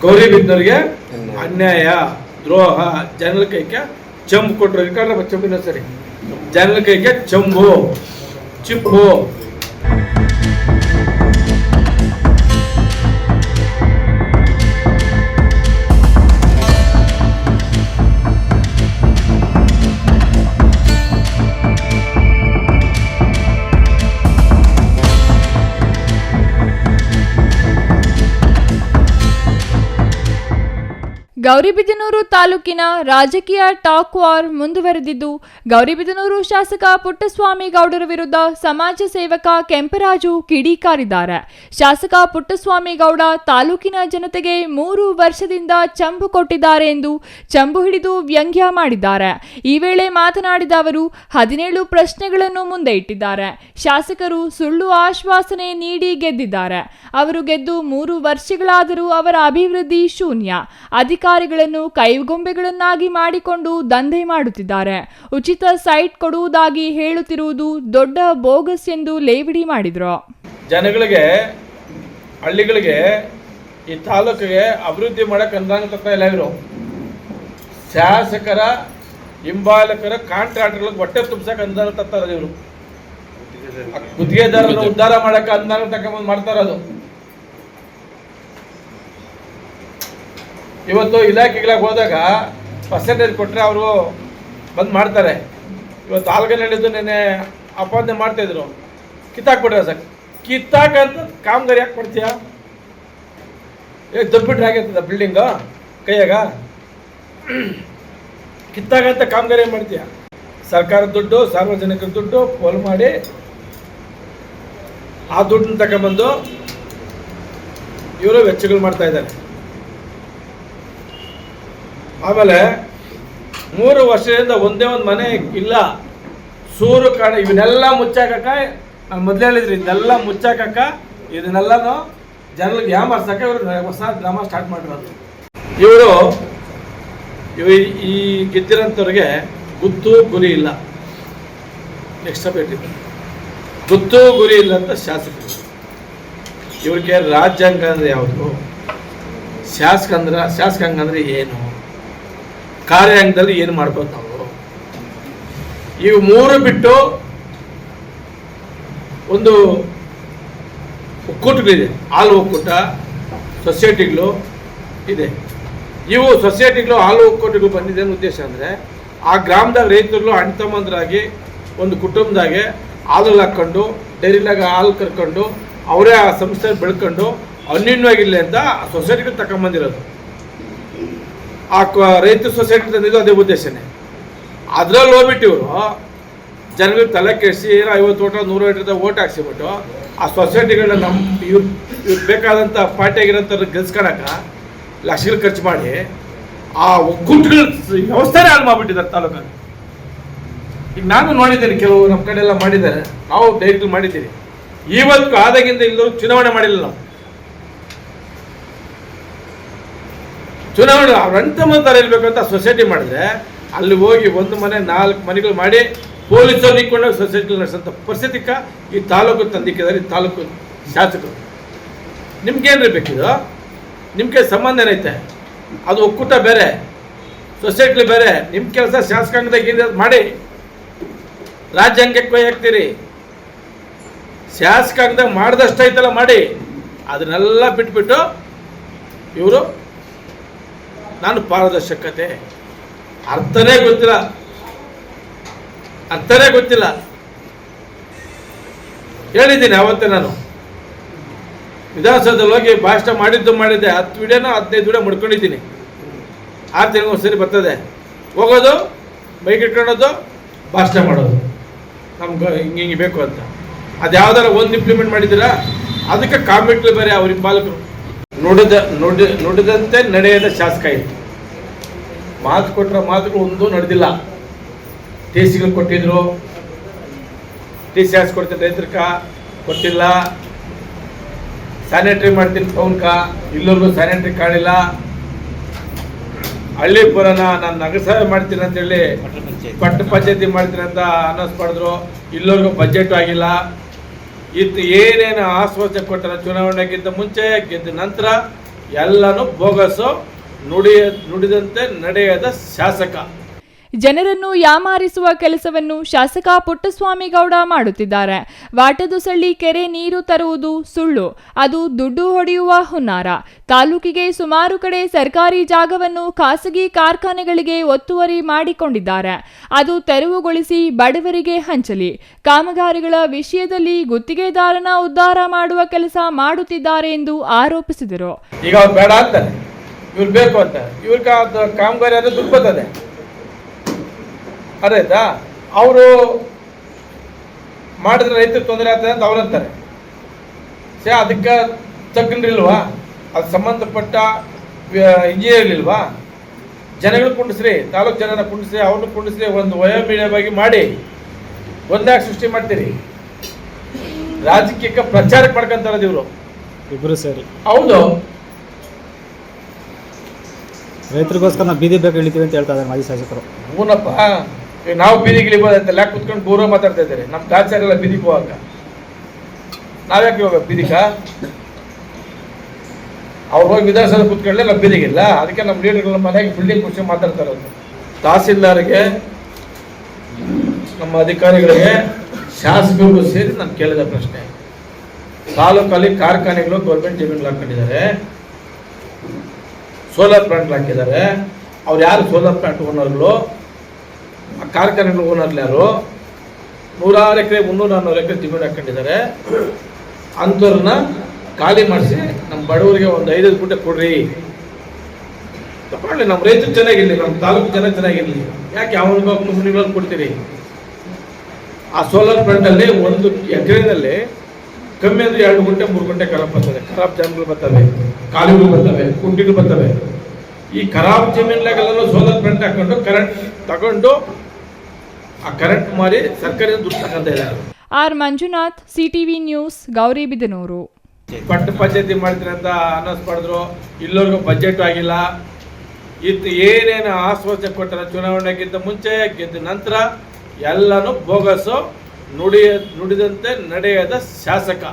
ಗೌರಿಬಿದನೂರಿಗೆ ಅನ್ಯಾಯ, ದ್ರೋಹ, ಜನರ ಕೈಗೆ ಚಂಬು ಕೊಟ್ಟರು. ಇಟ್ಕೊಂಡ್ರೆ ಚಂಬಿನ ಸರಿ, ಜನರ ಕೈಗೆ ಚಂಬು, ಚಿಪ್ಪು. ಗೌರಿಬಿದನೂರು ತಾಲೂಕಿನ ರಾಜಕೀಯ ಟಾಕ್ ವಾರ್ ಮುಂದುವರೆದಿದ್ದು, ಗೌರಿಬಿದನೂರು ಶಾಸಕ ಪುಟ್ಟಸ್ವಾಮಿ ಗೌಡರ ವಿರುದ್ಧ ಸಮಾಜ ಸೇವಕ ಕೆಂಪರಾಜು ಕಿಡಿಕಾರಿದ್ದಾರೆ. ಶಾಸಕ ಪುಟ್ಟಸ್ವಾಮಿ ಗೌಡ ತಾಲೂಕಿನ ಜನತೆಗೆ 3 ವರ್ಷದಿಂದ ಚಂಬು ಕೊಟ್ಟಿದ್ದಾರೆ ಎಂದು ಚಂಬು ಹಿಡಿದು ವ್ಯಂಗ್ಯ ಮಾಡಿದ್ದಾರೆ. ಈ ವೇಳೆ ಮಾತನಾಡಿದ ಅವರು 17 ಪ್ರಶ್ನೆಗಳನ್ನು ಮುಂದೆ ಇಟ್ಟಿದ್ದಾರೆ. ಶಾಸಕರು ಸುಳ್ಳು ಆಶ್ವಾಸನೆ ನೀಡಿ ಗೆದ್ದಿದ್ದಾರೆ. ಅವರು ಗೆದ್ದು 3 ವರ್ಷಗಳಾದರೂ ಅವರ ಅಭಿವೃದ್ಧಿ ಶೂನ್ಯ. ಅಧಿಕಾರಿಗಳನ್ನು ಕೈಗೊಂಬೆಗಳನ್ನಾಗಿ ಮಾಡಿಕೊಂಡು ದಂಧೆ ಮಾಡುತ್ತಿದ್ದಾರೆ. ಉಚಿತ ಸೈಟ್ ಕೊಡುವುದಾಗಿ ಹೇಳುತ್ತಿರುವುದು ದೊಡ್ಡ ಬೋಗಸ್ ಎಂದು ಲೇವಡಿ ಮಾಡಿದ್ರು. ಜನಗಳಿಗೆ, ಹಳ್ಳಿಗಳಿಗೆ, ಈ ತಾಲೂಕಿಗೆ ಅಭಿವೃದ್ಧಿ ಮಾಡಕ್ಕೆ ಅನುದಾನ ತರ್ತಾ ಇಲ್ಲ. ಇವರು ಶಾಸಕರ ಹಿಂಬಾಲಕರ ಕಾಂಟ್ರಾಕ್ಟರ್ಗಳಿಗೆ ಹೊಟ್ಟೆ ತುಂಬಿಸಕ್ಕೆ ಅನುದಾನ ತರ್ತಾರೆ. ಇವರು ಗುತ್ತಿಗೆದಾರರನ್ನು ಉದ್ಧಾರ ಮಾಡಕ್ಕೆ ಅನುದಾನ ತಗೊಂಡು ಮಾಡ್ತಾ ಇರೋದು. ಇವತ್ತು ಇಲಾಖೆಗಳಿಗೆ ಹೋದಾಗ ಪರ್ಸೆಂಟೇಜ್ ಕೊಟ್ಟರೆ ಅವರು ಬಂದು ಮಾಡ್ತಾರೆ. ಇವತ್ತು ಆಲ್ಗನಲ್ಲಿದ್ದು ನೆನ್ನೆ ಅಪಾದನೆ ಮಾಡ್ತಾಯಿದ್ರು, ಕಿತ್ತಾಕ್ಬಿಟ್ರೆ ಸರ್. ಕಿತ್ತಾಕಂತ ಕಾಮಗಾರಿ ಯಾಕೆ ಮಾಡ್ತೀಯ? ದಬ್ಬಿಟ್ರೆ ಆಗೈತದ ಬಿಲ್ಡಿಂಗು ಕೈಯಾಗ? ಕಿತ್ತಾಕಂತ ಕಾಮಗಾರಿ ಮಾಡ್ತೀಯ? ಸರ್ಕಾರದ ದುಡ್ಡು, ಸಾರ್ವಜನಿಕರ ದುಡ್ಡು ಪೋಲ್ ಮಾಡಿ ಆ ದುಡ್ಡನ್ನ ತಗೊಂಬಂದು ಇವರು ವೆಚ್ಚಗಳು ಮಾಡ್ತಾ ಇದ್ದಾರೆ. ಆಮೇಲೆ 3 ವರ್ಷದಿಂದ ಒಂದೇ ಒಂದು ಮನೆ ಇಲ್ಲ. ಸೂರು ಕಾಣ ಇವನ್ನೆಲ್ಲ ಮುಚ್ಚಾಕಕ್ಕ, ನಾನು ಮೊದಲೇ ಹೇಳಿದ್ರಿ, ಇದನ್ನೆಲ್ಲ ಮುಚ್ಚಾಕಕ್ಕ, ಇದನ್ನೆಲ್ಲನೂ ಜನರಿಗೆ ಯಾಮಾರ್ಸಕ್ಕೆ ಇವರು ಹೊಸ ಡ್ರಾಮಾ ಸ್ಟಾರ್ಟ್ ಮಾಡಿರೋದು. ಇವರು ಈ ಗೆದ್ದಿರೋಂಥವ್ರಿಗೆ ಗುತ್ತು ಗುರಿ ಇಲ್ಲ. ನೆಕ್ಸ್ಟ್ ಇಟ್ಟಿದ್ದು ಗುತ್ತು ಗುರಿ ಇಲ್ಲ ಅಂತ ಶಾಸಕರು. ಇವ್ರಿಗೆ ರಾಜ್ಯಾಂಗ ಅಂದರೆ ಯಾವುದು, ಶಾಸಕಾಂಗ ಅಂದರೆ ಏನು, ಕಾರ್ಯಾಂಗದಲ್ಲಿ ಏನು ಮಾಡ್ಬೋದು ನಾವು? ಇವು 3 ಬಿಟ್ಟು ಒಂದು ಒಕ್ಕೂಟಗಳಿದೆ, ಹಾಲು ಒಕ್ಕೂಟ, ಸೊಸೈಟಿಗಳು ಇದೆ. ಇವು ಸೊಸೈಟಿಗಳು, ಹಾಲು ಒಕ್ಕೂಟಗಳು ಬಂದಿದೆ ಉದ್ದೇಶ ಅಂದರೆ ಆ ಗ್ರಾಮದಾಗ ರೈತರು ಅಣ್ತಮ್ಮಂದ್ರಾಗಿ ಒಂದು ಕುಟುಂಬದಾಗೆ ಹಾಲು ಹಾಕ್ಕೊಂಡು ಡೈರಿಲಾಗ ಹಾಲು ಕರ್ಕೊಂಡು ಅವರೇ ಆ ಸಂಸ್ಥೆ ಬೆಳ್ಕೊಂಡು ಅನ್ಯೂನ್ಯವಾಗಿರಲಿ ಅಂತ ಸೊಸೈಟಿಗಳು ತಗೊಂಬಂದಿರೋದು. ಆ ರೈತ ಸೊಸೈಟಿ ತಂದಿದ್ದು ಅದೇ ಉದ್ದೇಶನೇ. ಅದರಲ್ಲಿ ಹೋಗ್ಬಿಟ್ಟು ಇವರು ಜನಗಳಿಗೆ ತಲೆ ಕೆಡಿಸಿ 50 ಓಟ 100 ಓಟದ ಓಟ್ ಹಾಕ್ಸಿಬಿಟ್ಟು ಆ ಸೊಸೈಟಿಗಳನ್ನ ಇವ್ರು ಬೇಕಾದಂಥ ಪಾರ್ಟಿಯಾಗಿರೋಂಥವ್ರು ಗೆಲ್ಸ್ಕೊಳಕ್ಕೆ ಲಕ್ಷಗಳು ಖರ್ಚು ಮಾಡಿ ಆ ಒಕ್ಕೂಟಗಳ ವ್ಯವಸ್ಥೆನೇ ಹಾಳು ಮಾಡಿಬಿಟ್ಟಿದ್ದಾರೆ ತಾಲೂಕಲ್ಲಿ. ಈಗ ನಾನು ನೋಡಿದ್ದೇನೆ, ಕೆಲವು ನಮ್ಮ ಕಡೆ ಎಲ್ಲ ಮಾಡಿದ್ದಾರೆ, ನಾವು ಡೈರೆಕ್ಟ್ ಮಾಡಿದ್ದೀವಿ. ಇವತ್ತು ಆದಾಗಿಂದ ಇಲ್ಲರೂ ಚುನಾವಣೆ ಮಾಡಿಲ್ಲ ನಾವು. ಚುನಾವಣೆ ಅವ್ರು ಅಂಟಮಂತಾರೆ ಇರಬೇಕಂತ ಸೊಸೈಟಿ ಮಾಡಿದ್ರೆ ಅಲ್ಲಿ ಹೋಗಿ 1 ಮನೆ 4 ಮನೆಗಳು ಮಾಡಿ ಪೊಲೀಸರು ನಿಂತ್ಕೊಂಡಾಗ ಸೊಸೈಟಿ ನಡೆಸೋಂಥ ಪರಿಸ್ಥಿತಿಕ ಈ ತಾಲೂಕು ತಂದಿಕ್ಕಿದ್ದಾರೆ. ಈ ತಾಲೂಕು ಶಾಸಕರು ನಿಮ್ಗೇನ್ರಿ ಬೇಕಿದು? ನಿಮ್ಗೆ ಸಂಬಂಧ ಏನೈತೆ? ಅದು ಒಕ್ಕೂಟ ಬೇರೆ, ಸೊಸೈಟಿ ಬೇರೆ. ನಿಮ್ಮ ಕೆಲಸ ಶಾಸಕಾಂಗದಾಗ ಮಾಡಿ ರಾಜ್ಯಾಂಗಕ್ಕೆ ಕೈ ಹಾಕ್ತೀರಿ. ಶಾಸಕಾಂಗದಾಗ ಮಾಡಿದಷ್ಟೈತಲ್ಲ ಮಾಡಿ, ಅದನ್ನೆಲ್ಲ ಬಿಟ್ಬಿಟ್ಟು ಇವರು ನಾನು ಪಾರದರ್ಶಕತೆ ಅರ್ಥನೇ ಗೊತ್ತಿಲ್ಲ ಹೇಳಿದ್ದೀನಿ. ಅವತ್ತೇ ನಾನು ವಿಧಾನಸೌಧದಲ್ಲಿ ಹೋಗಿ ಭಾಷಣ ಮಾಡಿದ್ದೆ. 10 ವಿಡಿಯೋನ 15 ವಿಡಿಯೋ ಮಾಡ್ಕೊಂಡಿದ್ದೀನಿ. 6 ತಿಂಗಳಿಗೆ ಒಂದ್ಸರಿ ಬರ್ತದೆ, ಹೋಗೋದು, ಬೈಕ್ ಇಟ್ಕೊಳ್ಳೋದು, ಭಾಷಣ ಮಾಡೋದು, ನಮ್ಗೆ ಹಿಂಗೆ ಬೇಕು ಅಂತ. ಅದು ಯಾವ್ದಾರ ಒಂದು ಇಂಪ್ಲಿಮೆಂಟ್ ಮಾಡಿದ್ದೀರಾ? ಅದಕ್ಕೆ ಕಾಮೆಂಟ್ಗಳು ಬೇರೆ. ಅವ್ರ ಹಿಂಬಾಲಕರು ನುಡಿದಂತೆ ನಡೆಯದ ಶಾಸಕ ಇತ್ತು. ಮಾತು ಕೊಟ್ಟರೆ ಮಾತುಗಳು ಒಂದೂ ನಡೆದಿಲ್ಲ. ಟಿಸಿಗಳು ಕೊಟ್ಟಿದ್ರು, ಟಿಸಿ ಹಾಕ್ಸ್ಕೊಡ್ತೀನಿ ರೈತರ್ಕ ಕೊಟ್ಟಿಲ್ಲ. ಸ್ಯಾನಿಟರಿ ಮಾಡ್ತೀನಿ ಟೌನ್ಕ, ಇಲ್ಲವರೆಗೂ ಸ್ಯಾನಿಟರಿ ಕಾಣಿಲ್ಲ. ಹಳ್ಳಿ ಪುರನ ನಾನು ನಗರಸಭೆ ಮಾಡ್ತೀನಿ ಅಂತೇಳಿ ಪಟ್ಟ ಪಂಚಾಯತಿ ಮಾಡ್ತೀನಿ ಅಂತ ಅನೌನ್ಸ್ ಮಾಡಿದ್ರು, ಇಲ್ಲವರೆಗೂ ಬಜೆಟ್ ಆಗಿಲ್ಲ. ಏನೇನು ಆಶ್ವಾಸನೆ ಕೊಟ್ಟರೆ ಚುನಾವಣೆಗಿಂತ ಮುಂಚೆ ಗೆದ್ದ ನಂತರ ಎಲ್ಲನೂ ಬೋಗಸು, ನುಡಿದಂತೆ ನಡೆಯದ ಶಾಸಕ. ಜನರನ್ನು ಯಾಮಾರಿಸುವ ಕೆಲಸವನ್ನು ಶಾಸಕ ಪುಟ್ಟಸ್ವಾಮಿ ಗೌಡ ಮಾಡುತ್ತಿದ್ದಾರೆ. ವಾಟದುಸಳ್ಳಿ ಕೆರೆ ನೀರು ತರುವುದು ಸುಳ್ಳು, ಅದು ದುಡ್ಡು ಹೊಡೆಯುವ ಹುನ್ನಾರ. ತಾಲೂಕಿಗೆ ಸುಮಾರು ಕಡೆ ಸರ್ಕಾರಿ ಜಾಗವನ್ನು ಖಾಸಗಿ ಕಾರ್ಖಾನೆಗಳಿಗೆ ಒತ್ತುವರಿ ಮಾಡಿಕೊಂಡಿದ್ದಾರೆ. ಅದು ತೆರವುಗೊಳಿಸಿ ಬಡವರಿಗೆ ಹಂಚಲಿ. ಕಾಮಗಾರಿಗಳ ವಿಷಯದಲ್ಲಿ ಗುತ್ತಿಗೆದಾರನ ಉದ್ಧಾರ ಮಾಡುವ ಕೆಲಸ ಮಾಡುತ್ತಿದ್ದಾರೆ ಎಂದು ಆರೋಪಿಸಿದರು. ಈಗ ಅವ್ರು ಬೇಡ ಅಂತಾರೆ, ಇವ್ರು ಬೇಕು ಅಂತ, ಇವ್ರ ಕಾಮಗಾರಿ ಆದ್ರೆ ದುಡ್ಡು ಬರ್ತದೆ. ಅದಾಯ್ತಾ? ಅವರು ಮಾಡಿದ್ರೆ ರೈತರಿಗೆ ತೊಂದರೆ ಆಗ್ತದೆ ಅಂತ ಅವ್ರು ಅಂತಾರೆ. ಅದಕ್ಕೆ ತಗ್ಗನ್ರಿಲ್ವಾ? ಅದು ಸಂಬಂಧಪಟ್ಟ ಇಂಜಿನಿಯರ್ ಇಲ್ವಾ? ಜನಗಳು ಕುಂಡಿಸ್ರಿ, ತಾಲೂಕು ಜನನ ಕುಂಡಿಸ್ರಿ, ಅವ್ರನ್ನ ಕುಂಡಿಸ್ರಿ, ಒಂದು ವಯೋಮೀಡಿಯವಾಗಿ ಮಾಡಿ ಒಂದಾಗಿ ಸೃಷ್ಟಿ ಮಾಡ್ತೀರಿ. ರಾಜಕೀಯಕ್ಕೆ ಪ್ರಚಾರಕ್ಕೆ ಮಾಡ್ಕೊಂತಾರದು ಇವರು ಇಬ್ಬರು ಸೇರಿ. ಹೌದು, ರೈತರಿಗೋಸ್ಕರ ನಾವು ಬೀದಿ ಬೇಕು ಇಳಿತೀವಿ ಅಂತ ಹೇಳ್ತಾ ಇದ್ದಾರೆ ಮಾಜಿ ಶಾಸಕರು. ಹೂನಪ್ಪ, ಈಗ ನಾವು ಬೀದಿಗೆ ಇಳಿಬೋದಂತೆಲ್ಲ ಯಾಕೆ ಕುತ್ಕೊಂಡು ಗೌರವ ಮಾತಾಡ್ತಾ ಇದ್ದಾರೆ. ನಮ್ಮ ಗಾಚಾರ ಎಲ್ಲ ಬೀದಿಗೆ ಹೋಗಾಕ, ನಾವ್ಯಾಕೆ ಹೋಗ್ಬೇಕು ಬೀದಿಗ? ಅವ್ರು ಹೋಗಿ ವಿಧಾನಸೌಧ ಕುತ್ಕೊಳ್ಳಿ, ನಮ್ಮ ಬೀದಿಗಿಲ್ಲ. ಅದಕ್ಕೆ ನಮ್ಮ ಲೀಡರ್ಗಳ ಮನೆಗೆ ಬಿಲ್ಡಿಂಗ್ ಕುರ್ಚಿ ಮಾತಾಡ್ತಾ ಇರೋದು. ತಹಸೀಲ್ದಾರ್ಗೆ, ನಮ್ಮ ಅಧಿಕಾರಿಗಳಿಗೆ, ಶಾಸಕರಿಗೂ ಸೇರಿ ನಾನು ಕೇಳಿದ ಪ್ರಶ್ನೆ, ತಾಲೂಕಲ್ಲಿ ಕಾರ್ಖಾನೆಗಳು ಗೌರ್ಮೆಂಟ್ ಜಮೀನುಗಳು ಹಾಕೊಂಡಿದ್ದಾರೆ, ಸೋಲಾರ್ ಪ್ಲಾಂಟ್ ಹಾಕಿದ್ದಾರೆ. ಅವ್ರು ಯಾರು ಸೋಲಾರ್ ಪ್ಲಾಂಟ್ ಓನರ್ಗಳು? ಆ ಕಾರ್ಖಾನೆಗಳು ಓನರ್లు ಯಾರು? 100 ಎಕರೆ 300-400 ಎಕರೆ ಜಮೀನು ಹಾಕೊಂಡಿದ್ದಾರೆ. ಅಂಥವ್ರನ್ನ ಖಾಲಿ ಮಾಡಿಸಿ ನಮ್ಮ ಬಡವರಿಗೆ ಒಂದು 5 ಗುಂಟೆ ಕೊಡ್ರಿ, ತಗೊಳ್ಳಿ. ನಮ್ಮ ರೈತರು ಚೆನ್ನಾಗಿರಲಿ, ನಮ್ಮ ತಾಲೂಕು ಜನ ಚೆನ್ನಾಗಿರಲಿ. ಯಾಕೆ ಅವನಿಗೆ ಕಂಪ್ನಿಗಳಲ್ಲಿ ಕೊಡ್ತೀರಿ? ಆ ಸೋಲಾರ್ ಪ್ಲಾಂಟಲ್ಲಿ 1 ಎಕರೆನಲ್ಲಿ ಕಮ್ಮಿ ಅಂದರೆ 2 ಗುಂಟೆ 3 ಗುಂಟೆ ಖರಾಬ್ ಬರ್ತದೆ. ಖರಾಬ್ ಜಮೀನುಗಳು ಬರ್ತವೆ, ಕಾಲುಗಳು ಬರ್ತವೆ, ಕುಂಟಿಗಳು ಬರ್ತವೆ. ಈ ಖರಾಬ್ ಜಮೀನ್ಲಾಗೆಲ್ಲ ಸೋಲಾರ್ ಪ್ಲಾಂಟ್ ಹಾಕೊಂಡು ಕರೆಂಟ್ ತಗೊಂಡು ಆ ಕರೆಂಟ್ ಮಾರಿ ಸರ್ಕಾರದ ದುಡ್ಡು ತಗೊಂತ ಇದ್ದಾರೆ. R Manjunath, CTV news, Gauribidanur. ಪಟ್ಟ ಪಂಚಾಯತಿ ಮಾಡ್ತೀರಿ ಅಂತ ಅನೌನ್ಸ್ ಮಾಡಿದ್ರು, ಇಲ್ಲವರೆಗೂ ಬಜೆಟ್ ಆಗಿಲ್ಲ. ಇದು ಏನೇನು ಆಶ್ವಾಸನೆ ಕೊಟ್ಟರೆ ಚುನಾವಣೆಗಿಂತ ಮುಂಚೆ, ಗೆದ್ದ ನಂತರ ಎಲ್ಲನೂ ಬೋಗಸು, ನುಡಿದಂತೆ ನಡೆಯದ ಶಾಸಕ.